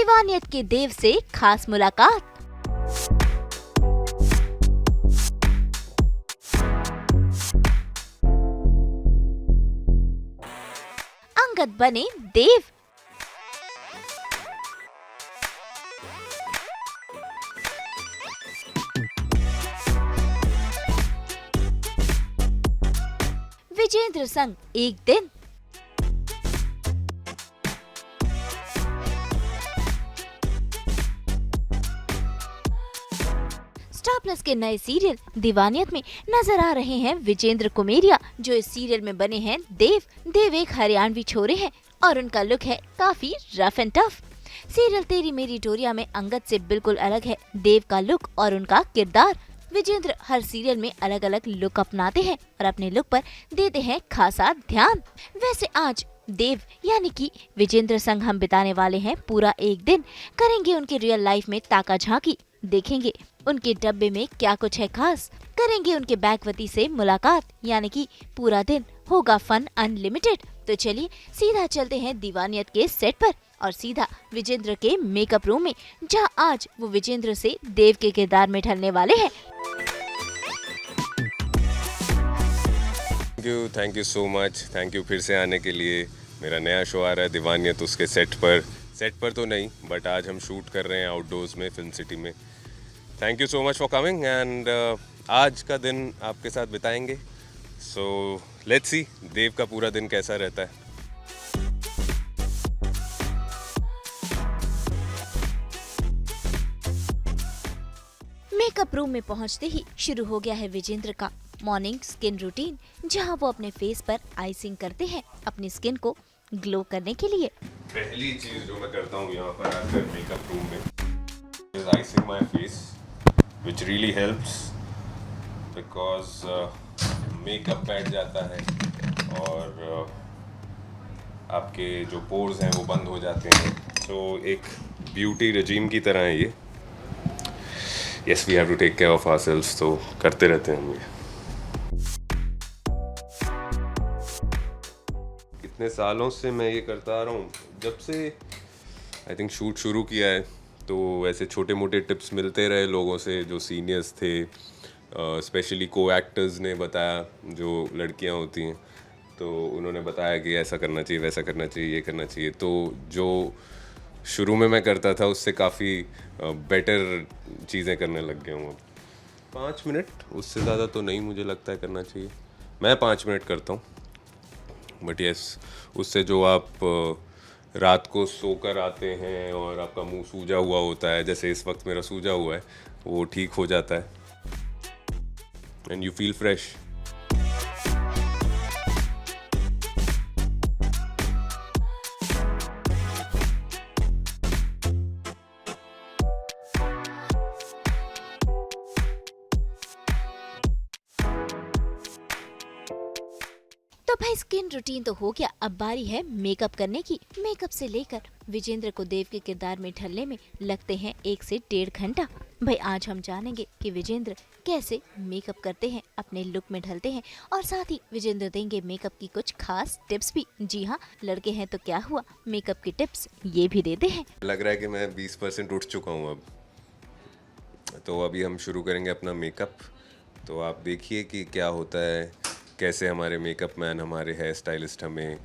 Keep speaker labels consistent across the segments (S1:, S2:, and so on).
S1: दीवानियत के देव से खास मुलाकात। अंगद बने देव। विजेंद्र संग एक दिन। स्टार प्लस के नए सीरियल दीवानियत में नजर आ रहे हैं विजेंद्र कुमेरिया, जो इस सीरियल में बने हैं देव। देव एक हरियाणवी छोरे हैं और उनका लुक है काफी रफ एंड टफ। सीरियल तेरी मेरी डोरिया में अंगद से बिल्कुल अलग है देव का लुक और उनका किरदार। विजेंद्र हर सीरियल में अलग अलग लुक अपनाते हैं और अपने लुक पर देते हैं खासा ध्यान। वैसे आज देव यानी कि विजेंद्र संग हम बिताने वाले हैं पूरा एक दिन। करेंगे उनके रियल लाइफ में ताका झांकी, देखेंगे उनके डब्बे में क्या कुछ है खास, करेंगे उनके बैकवती से मुलाकात, यानी कि पूरा दिन होगा फन अनलिमिटेड। तो चलिए सीधा चलते हैं दीवानियत के सेट पर और सीधा विजेंद्र के मेकअप रूम में, जहां आज वो विजेंद्र से देव के किरदार में ढलने वाले हैं।
S2: Thank you so much. Thank you फिर से आने के लिए। मेरा नया शो आ रहा है दीवानियत, उसके सेट पर तो नहीं बट आज हम शूट कर रहे हैं आउटडोर्स में फिल्म सिटी में। Thank you so much for coming and आज का दिन आपके साथ बिताएंगे। सो लेट्स सी देव का पूरा दिन कैसा रहता है।
S1: मेकअप रूम में पहुंचते ही शुरू हो गया है विजेंद्र का मॉर्निंग स्किन रूटीन, जहां वो अपने फेस पर आइसिंग करते हैं अपनी स्किन को ग्लो करने के लिए।
S2: पहली चीज जो मैं करता हूँ यहाँ पर आकर मेकअप रूम में is icing my face, which really helps because makeup बैठ जाता है और आपके जो पोर्स हैं वो बंद हो जाते हैं। सो एक ब्यूटी रेजिम की तरह है ये। Yes, we have to take care of ourselves, तो करते रहते हैं हम ये। इतने सालों से मैं ये करता आ रहा हूँ, जब से आई थिंक शूट शुरू किया है, तो ऐसे छोटे मोटे टिप्स मिलते रहे लोगों से जो सीनियर्स थे, स्पेशली को एक्टर्स ने बताया, जो लड़कियाँ होती हैं तो उन्होंने बताया कि ऐसा करना चाहिए, वैसा करना चाहिए, ये करना चाहिए। तो जो शुरू में मैं करता था उससे काफ़ी बेटर चीज़ें करने लग गया हूँ अब। 5 मिनट, उससे ज़्यादा तो नहीं मुझे लगता है करना चाहिए। मैं 5 मिनट करता हूँ बट यस, उससे जो आप रात को सोकर आते हैं और आपका मुंह सूजा हुआ होता है, जैसे इस वक्त मेरा सूजा हुआ है, वो ठीक हो जाता है एंड यू फील फ्रेश।
S1: तो भाई स्किन रूटीन तो हो गया, अब बारी है मेकअप करने की। मेकअप से लेकर विजेंद्र को देव के किरदार में ढलने में लगते हैं 1 से 1.5 घंटा। भाई आज हम जानेंगे कि विजेंद्र कैसे मेकअप करते हैं, अपने लुक में ढलते हैं और साथ ही विजेंद्र देंगे मेकअप की कुछ खास टिप्स भी। जी हाँ, लड़के हैं तो क्या हुआ, मेकअप की टिप्स ये भी देते हैं।
S2: लग रहा है कि मैं 20% उठ चुका हूँ अब। तो अभी हम शुरू करेंगे अपना मेकअप, तो आप देखिए कि क्या होता है, कैसे हमारे मेकअप मैन, हमारे हेयर स्टाइलिस्ट हमें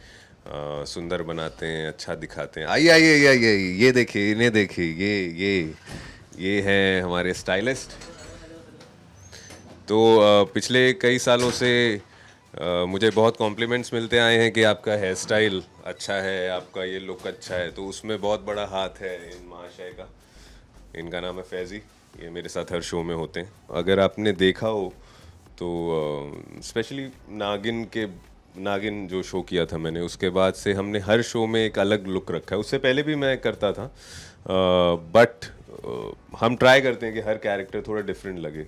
S2: सुंदर बनाते हैं, अच्छा दिखाते हैं। आइए आइए आइए, ये देखिए, इन्हें देखिए, ये हैं हमारे स्टाइलिस्ट। तो पिछले कई सालों से मुझे बहुत कॉम्प्लीमेंट्स मिलते आए हैं कि आपका हेयर स्टाइल अच्छा है, आपका ये लुक अच्छा है। तो उसमें बहुत बड़ा हाथ है इन महाशय का। इनका नाम है फैज़ी, ये मेरे साथ हर शो में होते हैं। अगर आपने देखा हो तो स्पेशली नागिन जो शो किया था मैंने, उसके बाद से हमने हर शो में एक अलग लुक रखा है। उससे पहले भी मैं करता था बट हम ट्राई करते हैं कि हर कैरेक्टर थोड़ा डिफरेंट लगे।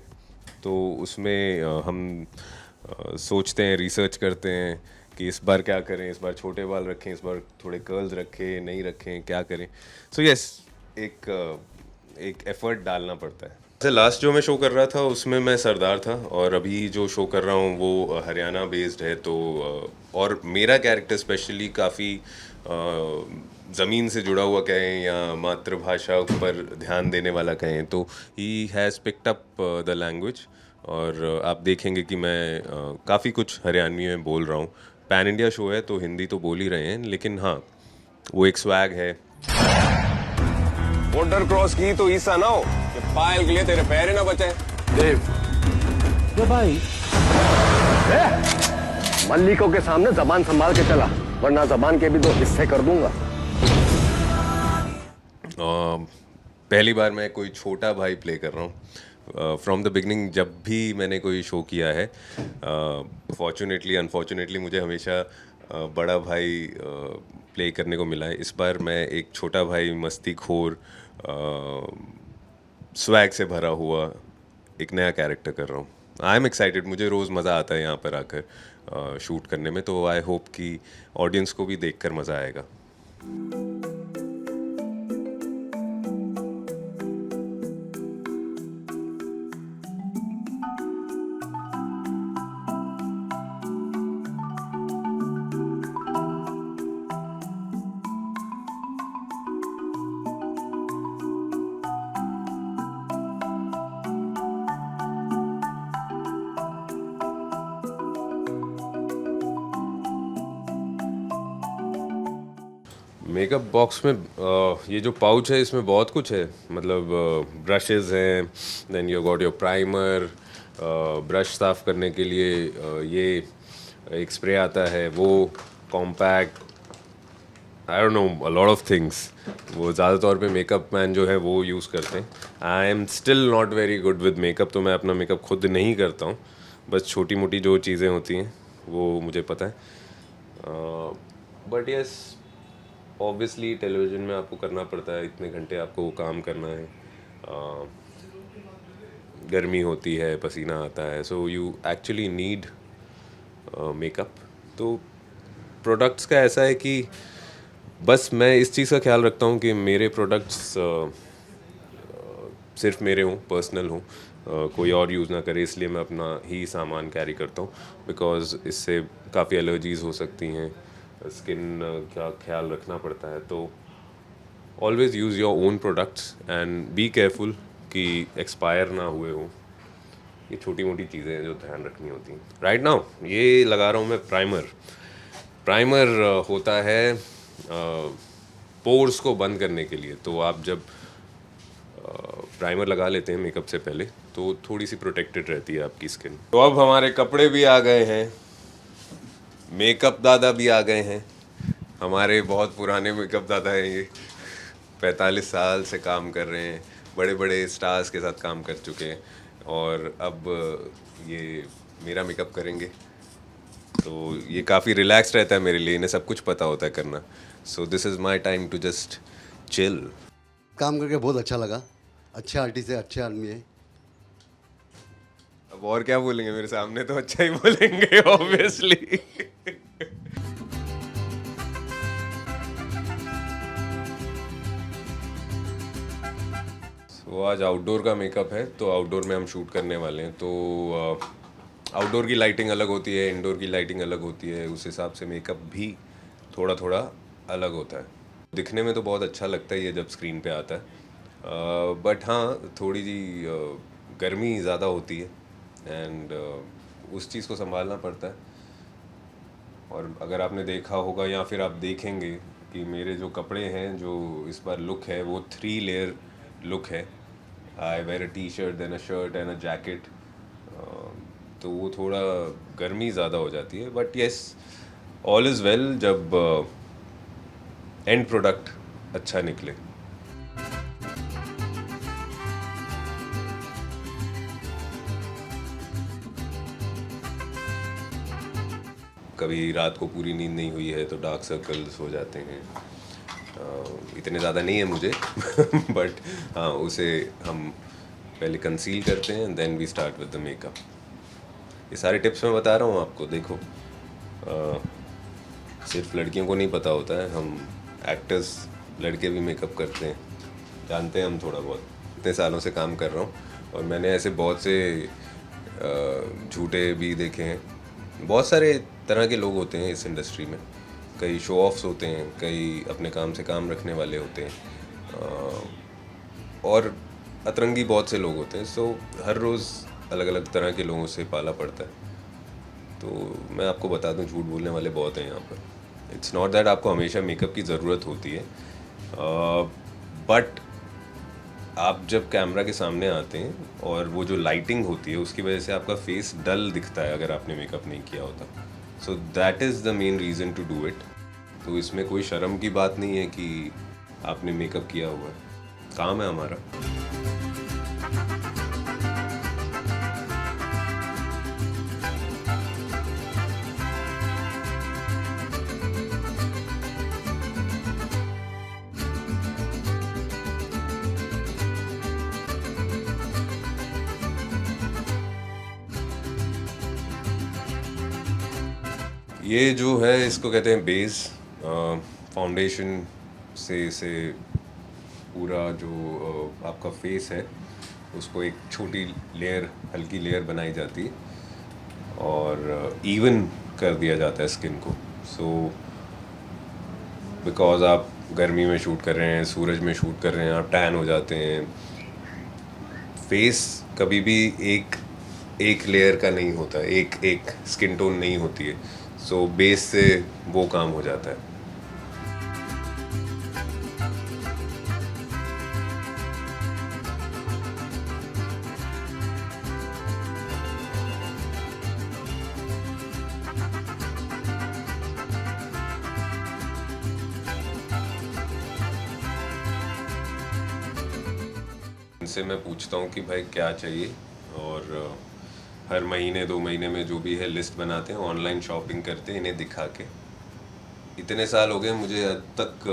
S2: तो उसमें हम सोचते हैं, रिसर्च करते हैं कि इस बार क्या करें, इस बार छोटे बाल रखें, इस बार थोड़े कर्ल्स रखें, नहीं रखें, क्या करें। सो यस, एक एफर्ट डालना पड़ता है। जैसे लास्ट जो मैं शो कर रहा था उसमें मैं सरदार था और अभी जो शो कर रहा हूँ वो हरियाणा बेस्ड है। तो और मेरा कैरेक्टर स्पेशली काफ़ी ज़मीन से जुड़ा हुआ कहें या मातृभाषा पर ध्यान देने वाला कहें, तो he has picked up the language. और आप देखेंगे कि मैं काफ़ी कुछ हरियाणवी में बोल रहा हूँ। पैन इंडिया शो है तो हिंदी तो बोल ही रहे हैं, लेकिन हाँ, वो एक स्वैग है।
S3: बॉर्डर क्रॉस की तो ईसा ना हो कि पायल के लिए तेरे पैर ही ना बचे।
S4: देव, ये भाई मल्लिकों के सामने जबान संभाल के चला, वरना जबान के भी 2 हिस्से कर दूंगा।
S2: पहली बार मैं कोई छोटा भाई प्ले कर रहा हूँ। फ्रॉम द बिगनिंग जब भी मैंने कोई शो किया है, फॉर्चुनेटली अनफॉर्चुनेटली मुझे हमेशा बड़ा भाई प्ले करने को मिला है। इस बार मैं एक छोटा भाई, मस्तीखोर, स्वैग से भरा हुआ एक नया कैरेक्टर कर रहा हूँ। आई एम एक्साइटेड, मुझे रोज़ मज़ा आता है यहाँ पर आकर शूट करने में, तो आई होप कि ऑडियंस को भी देखकर मज़ा आएगा। मेकअप बॉक्स में ये जो पाउच है इसमें बहुत कुछ है। मतलब ब्रशेज़ हैं, then you got your primer, brush साफ़ करने के लिए ये एक स्प्रे आता है, वो compact, I don't know, a lot of things. वो ज़्यादा तौर पे मेकअप मैन जो है वो यूज़ करते हैं। I am still not very good with makeup, तो मैं अपना मेकअप खुद नहीं करता हूँ। बस छोटी मोटी जो चीज़ें होती हैं वो मुझे पता है। बट यस, ऑब्वियसली टेलीविज़न में आपको करना पड़ता है, इतने घंटे आपको वो काम करना है, गर्मी होती है, पसीना आता है, so you actually need makeup. तो प्रोडक्ट्स का ऐसा है कि बस मैं इस चीज़ का ख्याल रखता हूँ कि मेरे प्रोडक्ट्स सिर्फ मेरे हों, पर्सनल हों, कोई और यूज़ ना करे, इसलिए मैं अपना ही सामान कैरी करता हूँ। बिकॉज़ इससे काफ़ी एलर्जीज़ हो सकती हैं, स्किन का ख्याल रखना पड़ता है। तो always use your own products and be careful कि एक्सपायर ना हुए हों। ये छोटी मोटी चीज़ें हैं जो ध्यान रखनी होती हैं। राइट नाउ ये लगा रहा हूँ मैं प्राइमर होता है पोर्स को बंद करने के लिए। तो आप जब प्राइमर लगा लेते हैं मेकअप से पहले तो थोड़ी सी प्रोटेक्टेड रहती है आपकी स्किन। तो अब हमारे कपड़े भी आ गए हैं, मेकअप दादा भी आ गए हैं। हमारे बहुत पुराने मेकअप दादा हैं ये, 45 साल से काम कर रहे हैं, बड़े बड़े स्टार्स के साथ काम कर चुके हैं, और अब ये मेरा मेकअप करेंगे। तो ये काफ़ी रिलैक्स रहता है मेरे लिए, इन्हें सब कुछ पता होता है करना। So this is my time to just chill.
S5: काम करके बहुत अच्छा लगा, अच्छे आर्टिस्ट है, अच्छे आदमी है।
S2: अब और क्या बोलेंगे, मेरे सामने तो अच्छा ही बोलेंगे ऑब्वियसली। तो आज आउटडोर का मेकअप है, तो आउटडोर में हम शूट करने वाले हैं। तो आउटडोर की लाइटिंग अलग होती है, इंडोर की लाइटिंग अलग होती है, उस हिसाब से मेकअप भी थोड़ा थोड़ा अलग होता है। दिखने में तो बहुत अच्छा लगता है ये जब स्क्रीन पे आता है, बट हाँ थोड़ी जी गर्मी ज़्यादा होती है एंड उस चीज़ को संभालना पड़ता है। और अगर आपने देखा होगा या फिर आप देखेंगे कि मेरे जो कपड़े हैं, जो इस बार लुक है वो 3 लेयर लुक है। I wear a T shirt, then a shirt and a jacket. तो वो थोड़ा गर्मी ज़्यादा हो जाती है, but yes all is well जब एंड प्रोडक्ट अच्छा निकले। कभी रात को पूरी नींद नहीं हुई है तो डार्क सर्कल्स हो जाते हैं। इतने ज़्यादा नहीं है मुझे बट हाँ, उसे हम पहले कंसील करते हैं, then we start with the makeup. ये सारे टिप्स मैं बता रहा हूँ आपको। देखो, सिर्फ लड़कियों को नहीं पता होता है, हम एक्टर्स लड़के भी मेकअप करते हैं, जानते हैं हम थोड़ा बहुत। इतने सालों से काम कर रहा हूँ और मैंने ऐसे बहुत से झूठे भी देखे हैं। बहुत सारे तरह के लोग होते हैं इस इंडस्ट्री में, कई शो ऑफ्स होते हैं, कई अपने काम से काम रखने वाले होते हैं, और अतरंगी बहुत से लोग होते हैं. सो हर रोज़ अलग अलग तरह के लोगों से पाला पड़ता है. तो मैं आपको बता दूं, झूठ बोलने वाले बहुत हैं यहाँ पर. इट्स नॉट दैट आपको हमेशा मेकअप की ज़रूरत होती है, बट आप जब कैमरा के सामने आते हैं और वो जो लाइटिंग होती है उसकी वजह से आपका फेस डल दिखता है अगर आपने मेकअप नहीं किया होता. So that is the main reason to do it. तो इसमें कोई शर्म की बात नहीं है कि आपने मेकअप किया हुआ है. काम है हमारा. ये जो है इसको कहते हैं बेस. फाउंडेशन से इसे पूरा जो आपका फेस है उसको एक छोटी लेयर, हल्की लेयर बनाई जाती है और इवन कर दिया जाता है स्किन को. सो बिकॉज आप गर्मी में शूट कर रहे हैं, सूरज में शूट कर रहे हैं, आप टैन हो जाते हैं. फेस कभी भी एक लेयर का नहीं होता, एक स्किन टोन नहीं होती है. सो बेस से वो काम हो जाता है. इनसे मैं पूछता हूँ कि भाई क्या चाहिए, और हर महीने 2 महीने में जो भी है लिस्ट बनाते हैं, ऑनलाइन शॉपिंग करते हैं इन्हें दिखा के. इतने साल हो गए मुझे अब तक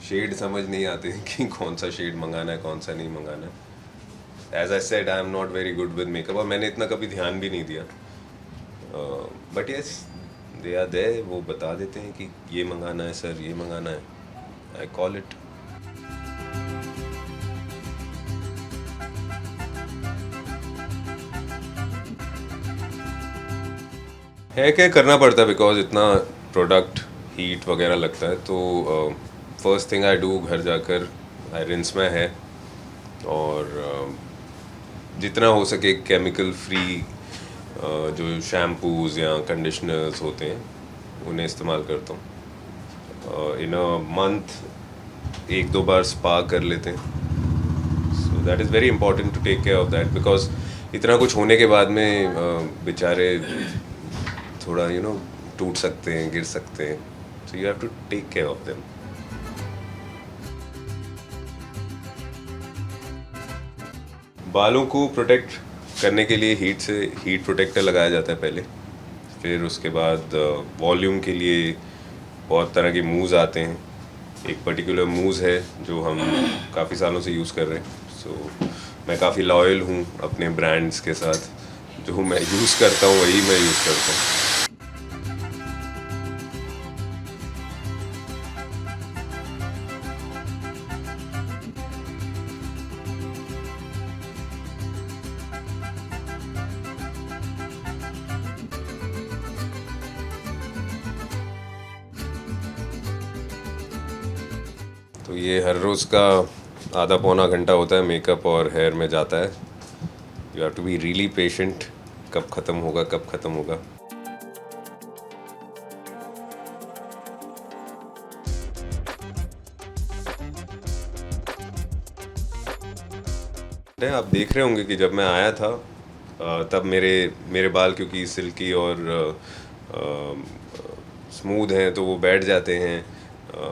S2: शेड समझ नहीं आते कि कौन सा शेड मंगाना है, कौन सा नहीं मंगाना है. As I said, I am not very good with makeup और मैंने इतना कभी ध्यान भी नहीं दिया. But yes, they are there. वो बता देते हैं कि ये मंगाना है सर, ये मंगाना है. I call it. है क्या करना पड़ता है बिकॉज इतना प्रोडक्ट हीट वगैरह लगता है. तो फर्स्ट थिंग आई डू, घर जाकर आई रिंस माई हेयर और जितना हो सके केमिकल फ्री जो शैम्पूज़ या कंडीशनर्स होते हैं उन्हें इस्तेमाल करता हूँ. इन अ मंथ 1-2 बार स्पा कर लेते हैं. So that is very important to take care of that because इतना कुछ होने के बाद में बेचारे थोड़ा टूट सकते हैं, गिर सकते हैं. So you have to take care of them. बालों को प्रोटेक्ट करने के लिए हीट प्रोटेक्टर लगाया जाता है पहले. फिर उसके बाद वॉल्यूम के लिए बहुत तरह के मूव्स आते हैं. एक पर्टिकुलर मूव्स है जो हम काफ़ी सालों से यूज़ कर रहे हैं. सो मैं काफ़ी लॉयल हूँ अपने ब्रांड्स के साथ. जो मैं यूज़ करता हूँ वही मैं यूज़ करता हूँ. तो ये हर रोज़ का आधा पौना घंटा होता है मेकअप और हेयर में जाता है. You have to be really patient. कब ख़त्म होगा, कब ख़त्म होगा. आप देख रहे होंगे कि जब मैं आया था तब मेरे बाल क्योंकि सिल्की और स्मूथ हैं तो वो बैठ जाते हैं.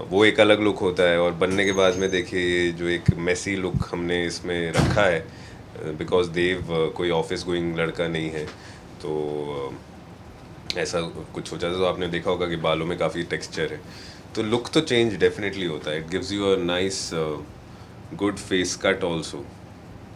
S2: वो एक अलग लुक होता है. और बनने के बाद में देखिए ये जो एक मेसी लुक हमने इसमें रखा है बिकॉज देव कोई ऑफिस गोइंग लड़का नहीं है. तो ऐसा कुछ हो जाता है. तो आपने देखा होगा कि बालों में काफ़ी टेक्सचर है. तो लुक तो चेंज डेफिनेटली होता है. It gives you a nice good face cut also.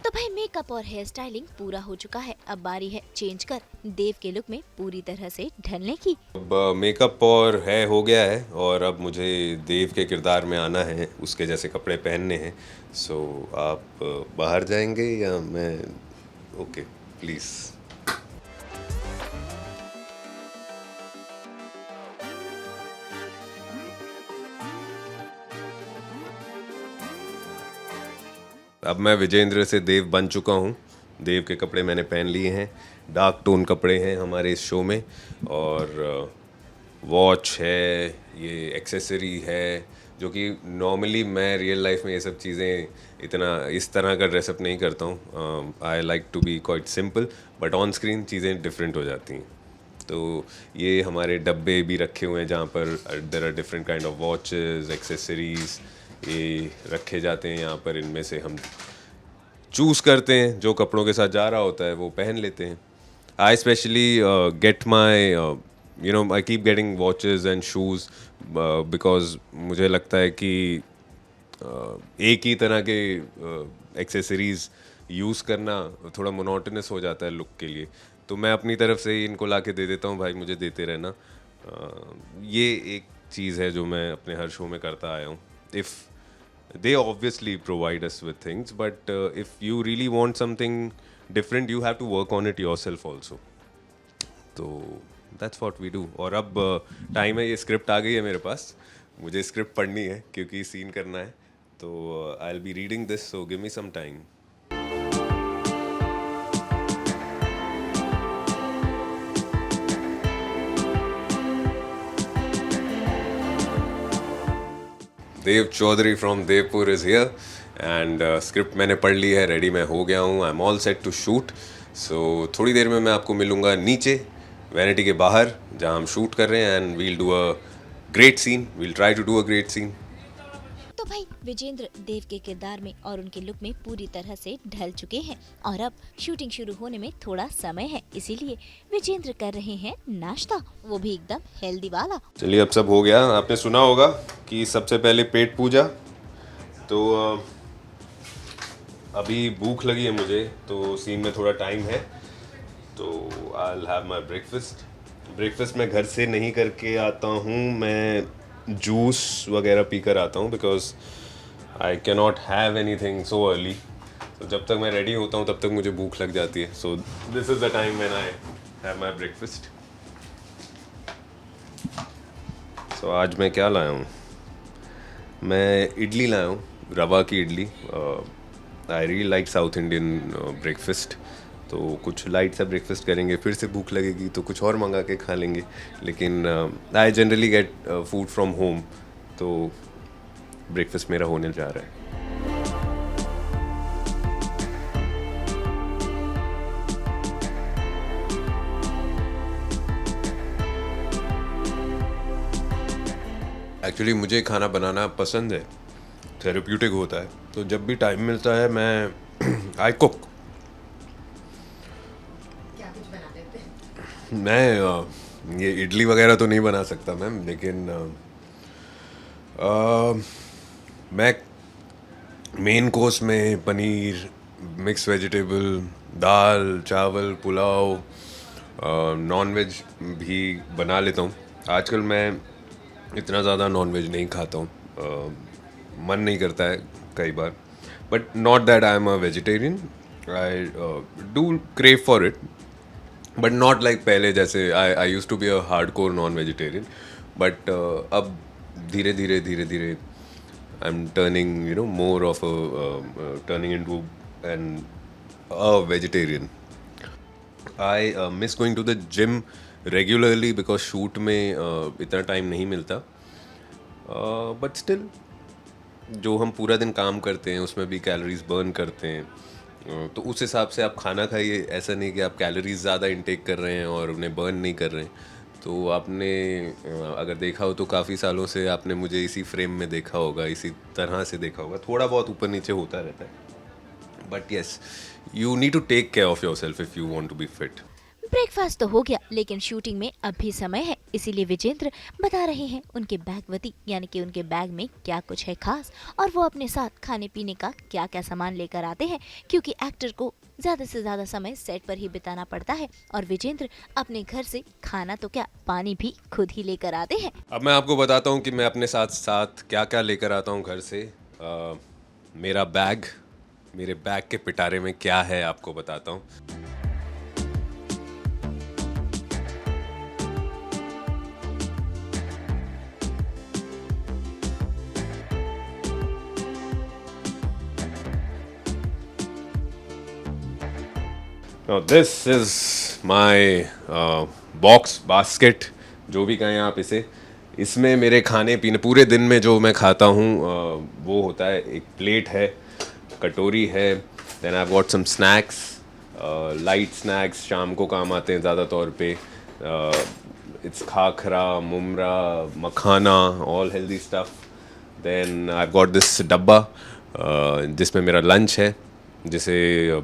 S1: तो भाई मेकअप और हेयर स्टाइलिंग पूरा हो चुका है. अब बारी है चेंज कर देव के लुक में पूरी तरह से ढलने की.
S2: अब मेकअप और है हो गया है और अब मुझे देव के किरदार में आना है, उसके जैसे कपड़े पहनने हैं. सो आप बाहर जाएंगे या मैं? Okay please. अब मैं विजेंद्र से देव बन चुका हूँ। देव के कपड़े मैंने पहन लिए हैं, डार्क टोन कपड़े हैं हमारे इस शो में, और वॉच है, ये एक्सेसरी है, जो कि नॉर्मली मैं रियल लाइफ में ये सब चीज़ें इतना इस तरह का ड्रेसअप नहीं करता हूँ। I like to be quite simple, but on screen चीज़ें डिफरेंट हो जाती हैं। तो ये हमारे डब्बे भी रखे हुए हैं जहाँ पर there are different kind of watches, accessories, ये रखे जाते हैं यहाँ पर। इनमें से हम चूज़ करते हैं, जो कपड़ों के साथ जा रहा होता है वो पहन लेते हैं। I specially get my I keep getting watches and shoes because मुझे लगता है कि एक ही तरह के एक्सेसरीज यूज़ करना थोड़ा मोनोटोनस हो जाता है लुक के लिए। तो मैं अपनी तरफ से ही इनको ला के दे देता हूँ, भाई मुझे देते रहना। ये एक चीज़ है जो मैं अपने हर शो में करता आया हूँ। If they obviously provide us with things, but if you really want something different you have to work on it yourself also. तो that's what we do. और अब टाइम है, ये स्क्रिप्ट आ गई है मेरे पास, मुझे स्क्रिप्ट पढ़नी है क्योंकि सीन करना है। तो I'll be reading this, so give me some time. Dev Chaudhary from Devpur is here and script मैंने पढ़ ली है, रेडी मैं हो गया हूँ, I am all set to shoot. So थोड़ी देर में मैं आपको मिलूँगा नीचे वैनिटी के बाहर जहाँ हम शूट कर रहे हैं, and we'll do a great scene, we'll try to do a great scene.
S1: तो भाई विजेंद्र देव के किरदार में और उनके लुक में पूरी तरह से ढल चुके हैं और अब शूटिंग शुरू होने में थोड़ा समय है, इसीलिए विजेंद्र कर रहे हैं नाश्ता, वो भी एकदम हेल्दी वाला।
S2: चलिए अब सब हो गया। आपने सुना होगा कि सबसे पहले पेट पूजा, तो अभी भूख लगी है मुझे, तो सीन में थोड़ा टाइम है, तो आई will have my breakfast. Breakfast मैं घर से नहीं करके आता हूँ, मैं जूस वगैरह पी कर आता हूँ, because I can not have anything so early. तो जब तक मैं रेडी होता हूँ तब तक मुझे भूख लग जाती है। So this is the time when I have my breakfast. So आज मैं क्या लाया हूँ, मैं इडली लाया हूँ, रवा की idli. I really like south Indian breakfast, तो कुछ लाइट सा ब्रेकफास्ट करेंगे, फिर से भूख लगेगी तो कुछ और मंगा के खा लेंगे। लेकिन I generally get food from home, तो ब्रेकफास्ट मेरा होने जा रहा है। एक्चुअली मुझे खाना बनाना पसंद है, थेरेप्यूटिक होता है, तो जब भी टाइम मिलता है मैं आई कुक। मैं ये इडली वगैरह तो नहीं बना सकता मैम, लेकिन मैं मेन कोर्स में पनीर, मिक्स वेजिटेबल, दाल, चावल, पुलाव, नॉन वेज भी बना लेता हूँ। आजकल मैं इतना ज़्यादा नॉन वेज नहीं खाता हूँ, मन नहीं करता है कई बार, but not that I am a vegetarian, I do crave for it, but not like पहले जैसे I use to be a hardcore non vegetarian. But अब धीरे धीरे I am turning more of turning into an a vegetarian. I miss going to the gym regularly because shoot में इतना time नहीं मिलता, but still जो हम पूरा दिन काम करते हैं उसमें भी कैलोरीज बर्न करते हैं, तो उस हिसाब से आप खाना खाइए। ऐसा नहीं कि आप कैलोरीज ज़्यादा इंटेक कर रहे हैं और उन्हें बर्न नहीं कर रहे हैं। तो आपने अगर देखा हो तो काफ़ी सालों से आपने मुझे इसी फ्रेम में देखा होगा, इसी तरह से देखा होगा, थोड़ा बहुत ऊपर नीचे होता रहता है, but yes you need to take care of yourself if you want to be fit.
S1: Breakfast तो हो गया, लेकिन शूटिंग में अब भी समय है, इसीलिए विजेंद्र बता रहे हैं उनके बैगवती यानी कि उनके बैग में क्या कुछ है खास, और वो अपने साथ खाने पीने का क्या क्या सामान लेकर आते हैं, क्योंकि एक्टर को ज्यादा से ज्यादा समय सेट पर ही बिताना पड़ता है, और विजेंद्र अपने घर से खाना तो क्या पानी भी खुद ही लेकर आते हैं।
S2: अब मैं आपको बताता हूँ कि मैं अपने साथ साथ क्या क्या लेकर आता हूँ घर से। मेरा बैग, मेरे बैग के पिटारे में क्या है आपको बताता हूँ। Now this is my box basket, जो भी कहें आप इसे। इसमें मेरे खाने पीने पूरे दिन में जो मैं खाता हूँ वो होता है। एक प्लेट है, कटोरी है, then I got some snacks, light snacks शाम को काम आते हैं ज़्यादा तौर पे। It's khakhra, mamra, makhana, all healthy stuff. Then I got this dabba जिसमें मेरा लंच है, जिसे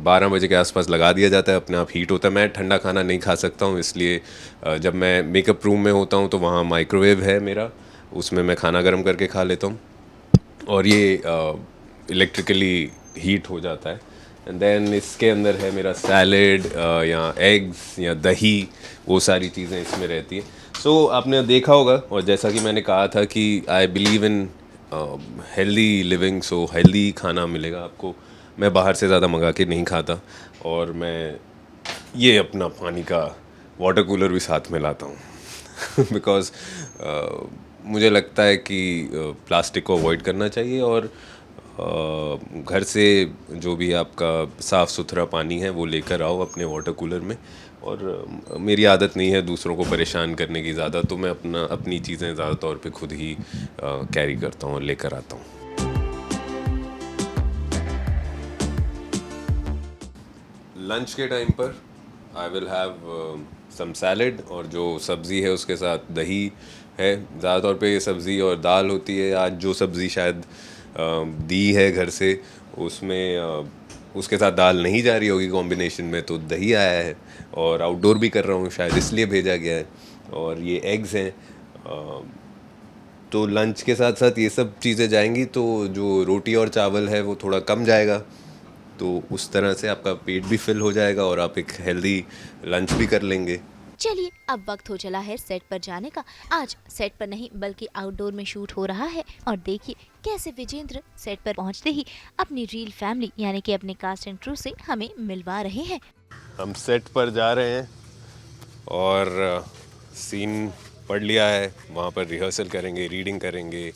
S2: 12 बजे के आसपास लगा दिया जाता है, अपने आप हीट होता है। मैं ठंडा खाना नहीं खा सकता हूँ, इसलिए जब मैं मेकअप रूम में होता हूँ तो वहाँ माइक्रोवेव है मेरा, उसमें मैं खाना गर्म करके खा लेता हूँ और ये इलेक्ट्रिकली हीट हो जाता है। एंड देन इसके अंदर है मेरा सैलेड या एग्स या दही, वो सारी चीज़ें इसमें रहती हैं। सो आपने देखा होगा, और जैसा कि मैंने कहा था कि I believe in healthy living, so healthy खाना मिलेगा आपको। मैं बाहर से ज़्यादा मंगा के नहीं खाता, और मैं ये अपना पानी का वाटर कूलर भी साथ में लाता हूँ बिकॉज़ मुझे लगता है कि प्लास्टिक को अवॉइड करना चाहिए, और घर से जो भी आपका साफ़ सुथरा पानी है वो लेकर आओ अपने वाटर कूलर में। और मेरी आदत नहीं है दूसरों को परेशान करने की ज़्यादा, तो मैं अपनी चीज़ें ज़्यादा तौर पे खुद ही कैरी करता हूँ और लेकर आता हूँ। लंच के टाइम पर I will have some salad, और जो सब्ज़ी है उसके साथ दही है। ज़्यादा तौर पे ये सब्ज़ी और दाल होती है। आज जो सब्ज़ी शायद दी है घर से, उसमें उसके साथ दाल नहीं जा रही होगी कॉम्बिनेशन में, तो दही आया है। और आउटडोर भी कर रहा हूँ, शायद इसलिए भेजा गया है। और ये एग्स हैं, तो लंच के साथ साथ ये सब चीज़ें जाएंगी, तो जो रोटी और चावल है वो थोड़ा कम जाएगा। तो उस तरह से आपका पेट भी फिल हो जाएगा और आप एक हेल्दी लंच भी कर लेंगे।
S1: चलिए अब वक्त हो चला है सेट पर जाने का। आज सेट पर नहीं बल्कि आउटडोर में शूट हो रहा है, और देखिए कैसे विजेंद्र सेट पर पहुंचते ही अपनी रियल फैमिली यानी कि अपने कास्ट एंड क्रू से हमें मिलवा रहे हैं।
S2: हम सेट पर जा रहे हैं और सीन पढ़ लिया है, वहाँ पर रिहर्सल करेंगे, रीडिंग करेंगे,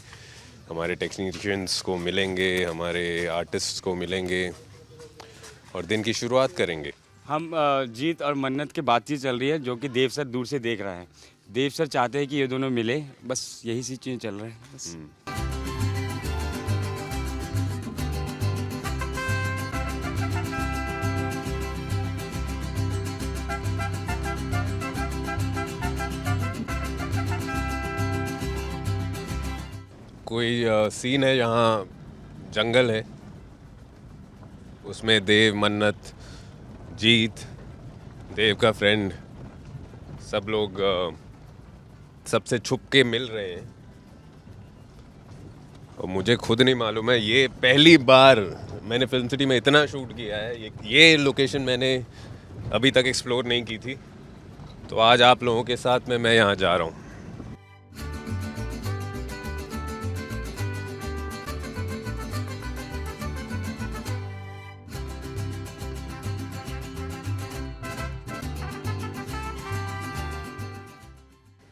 S2: हमारे टेक्नीशियंस को मिलेंगे, हमारे आर्टिस्ट को मिलेंगे और दिन की शुरुआत करेंगे।
S6: हम जीत और मन्नत की बातचीत चल रही है, जो कि देव सर दूर से देख रहा है। देव सर चाहते हैं कि ये दोनों मिले, बस यही सी चीज़ें चल रही हैं बस।
S2: कोई सीन है यहाँ जंगल है, उसमें देव, मन्नत, जीत, देव का फ्रेंड, सब लोग सबसे छुप के मिल रहे हैं। और मुझे खुद नहीं मालूम है, ये पहली बार मैंने फिल्म सिटी में इतना शूट किया है। ये लोकेशन मैंने अभी तक एक्सप्लोर नहीं की थी, तो आज आप लोगों के साथ में मैं यहाँ जा रहा हूँ।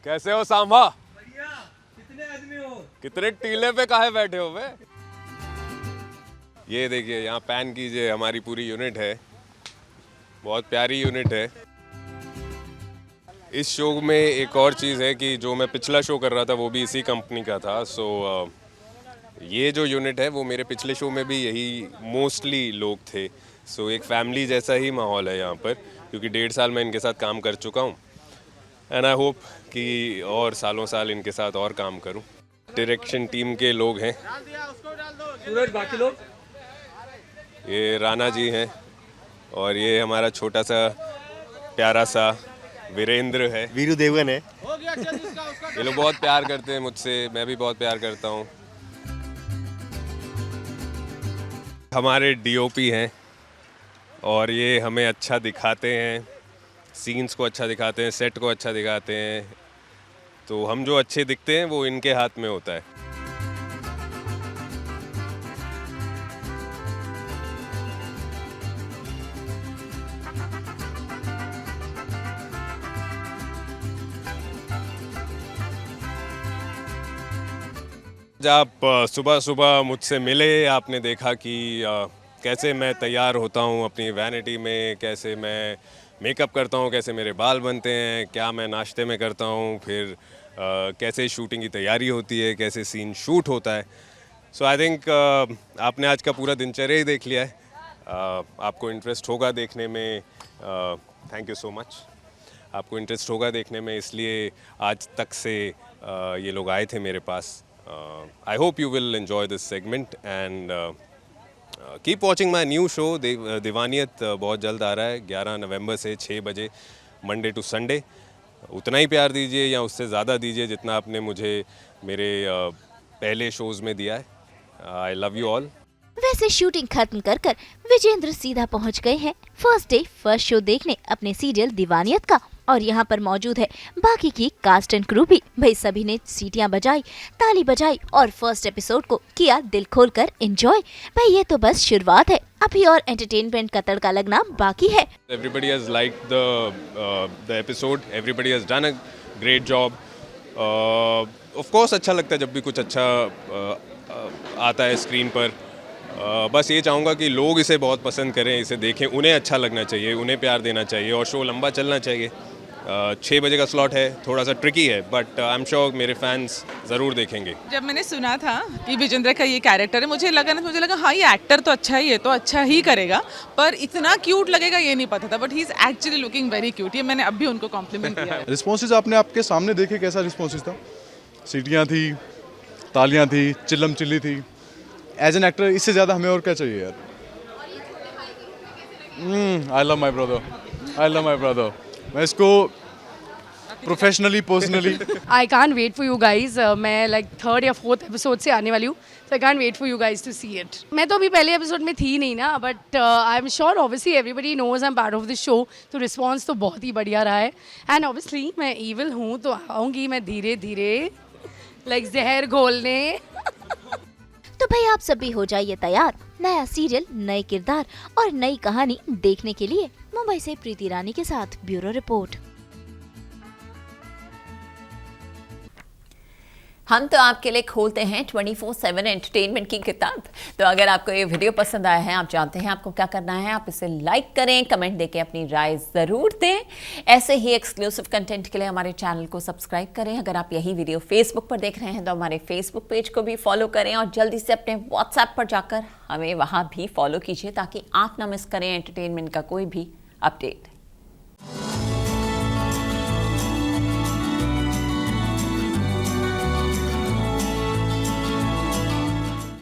S2: कैसे हो सांभा?
S7: बढ़िया। कितने आदमी हो?
S2: कितने टीले पे काहे बैठे हो बे? ये देखिए, यहाँ पैन कीजिए, हमारी पूरी यूनिट है, बहुत प्यारी यूनिट है। इस शो में एक और चीज़ है कि जो मैं पिछला शो कर रहा था वो भी इसी कंपनी का था। सो ये जो यूनिट है वो मेरे पिछले शो में भी यही मोस्टली लोग थे। सो एक फैमिली जैसा ही माहौल है यहाँ पर, क्योंकि 1.5 साल मैं इनके साथ काम कर चुका हूँ। एंड आई होप कि और सालों साल इनके साथ और काम करूं। डायरेक्शन टीम के लोग हैं,
S7: सूरज, बाकी लोग?
S2: ये राणा जी हैं, और ये हमारा छोटा सा प्यारा सा वीरेंद्र है,
S4: वीरू देवगन है।
S2: ये लोग बहुत प्यार करते हैं मुझसे, मैं भी बहुत प्यार करता हूँ। हमारे डीओपी हैं, और ये हमें अच्छा दिखाते हैं, सीन्स को अच्छा दिखाते हैं, सेट को अच्छा दिखाते हैं। तो हम जो अच्छे दिखते हैं वो इनके हाथ में होता है। आप सुबह सुबह मुझसे मिले, आपने देखा कि कैसे मैं तैयार होता हूँ अपनी वैनिटी में, कैसे मैं मेकअप करता हूँ, कैसे मेरे बाल बनते हैं, क्या मैं नाश्ते में करता हूँ, फिर कैसे शूटिंग की तैयारी होती है, कैसे सीन शूट होता है। सो आई थिंक आपने आज का पूरा दिनचर्या ही देख लिया है। आपको इंटरेस्ट होगा देखने में, थैंक यू सो मच। आपको इंटरेस्ट होगा देखने में, इसलिए आज तक से ये लोग आए थे मेरे पास। I hope you will enjoy this segment and keep watching my new show Deewaniyat. बहुत जल्द आ रहा है 11 नवंबर से 6 बजे मंडे टू संडे। उतना ही प्यार दीजिए या उससे ज़्यादा दीजिए जितना आपने मुझे मेरे पहले शोज़ में दिया है। I love you all.
S1: वैसे शूटिंग खत्म कर कर विजेंद्र सीधा पहुंच गए हैं फर्स्ट डे फर्स्ट शो देखने अपने सीरियल दीवानियत का। और यहाँ पर मौजूद है बाकी की कास्ट एंड क्रू भी। भाई सभी ने सीटियां बजाई, ताली बजाई और फर्स्ट एपिसोड को किया दिल खोल कर एंजॉय। भाई ये तो बस शुरुआत है, अभी और एंटरटेनमेंट का तड़का लगना बाकी है।
S2: Everybody has liked the episode. Everybody has done a great job. Of course अच्छा लगता है जब भी कुछ अच्छा आता है स्क्रीन पर। बस ये चाहूँगा कि लोग इसे बहुत पसंद करें, इसे देखें, उन्हें अच्छा लगना चाहिए, उन्हें प्यार देना चाहिए और शो लंबा चलना चाहिए। 6 बजे का स्लॉट है, थोड़ा सा ट्रिकी है, बट आई एम श्योर मेरे फैंस ज़रूर देखेंगे।
S8: जब मैंने सुना था कि विजेंद्र का ये कैरेक्टर है, मुझे लगा हाँ ये एक्टर तो अच्छा ही है, तो अच्छा ही करेगा, पर इतना क्यूट लगेगा ये नहीं पता था। But he is actually looking very cute. ये मैंने अब भी उनको कॉम्प्लीमेंट किया है।
S9: रिस्पॉन्सेज आपने आपके सामने देखे, कैसा रिस्पॉन्सेज था? सीटियाँ थी, तालियाँ थी, चिल्लम चिल्ली थी। एज एन एक्टर इससे ज़्यादा हमें और क्या चाहिए यार? I love my brother, I love my brother. मैं इसको professionally personally
S10: I can't wait for you guys. मैं लाइक 3rd या 4th एपिसोड से आने वाली हूँ, so I can't wait for you guys to see it. मैं तो अभी पहले एपिसोड में थी नहीं ना, but I am sure obviously everybody knows I am part of this show, तो रिस्पॉन्स तो बहुत ही बढ़िया रहा है। एंड ऑब्वियसली मैं ईविल हूँ तो आऊँगी मैं धीरे धीरे लाइक जहर घोलने।
S1: तो भाई आप सभी हो जाइए तैयार नया सीरियल, नए किरदार और नई कहानी देखने के लिए। मुंबई से प्रीति रानी के साथ ब्यूरो रिपोर्ट।
S11: हम तो आपके लिए खोलते हैं 24/7 एंटरटेनमेंट की किताब। तो अगर आपको ये वीडियो पसंद आया है, आप जानते हैं आपको क्या करना है, आप इसे लाइक करें, कमेंट देके अपनी राय ज़रूर दें। ऐसे ही एक्सक्लूसिव कंटेंट के लिए हमारे चैनल को सब्सक्राइब करें। अगर आप यही वीडियो फेसबुक पर देख रहे हैं तो हमारे फेसबुक पेज को भी फॉलो करें और जल्दी से अपने व्हाट्सएप पर जाकर हमें वहाँ भी फॉलो कीजिए ताकि आप ना मिस करें एंटरटेनमेंट का कोई भी अपडेट।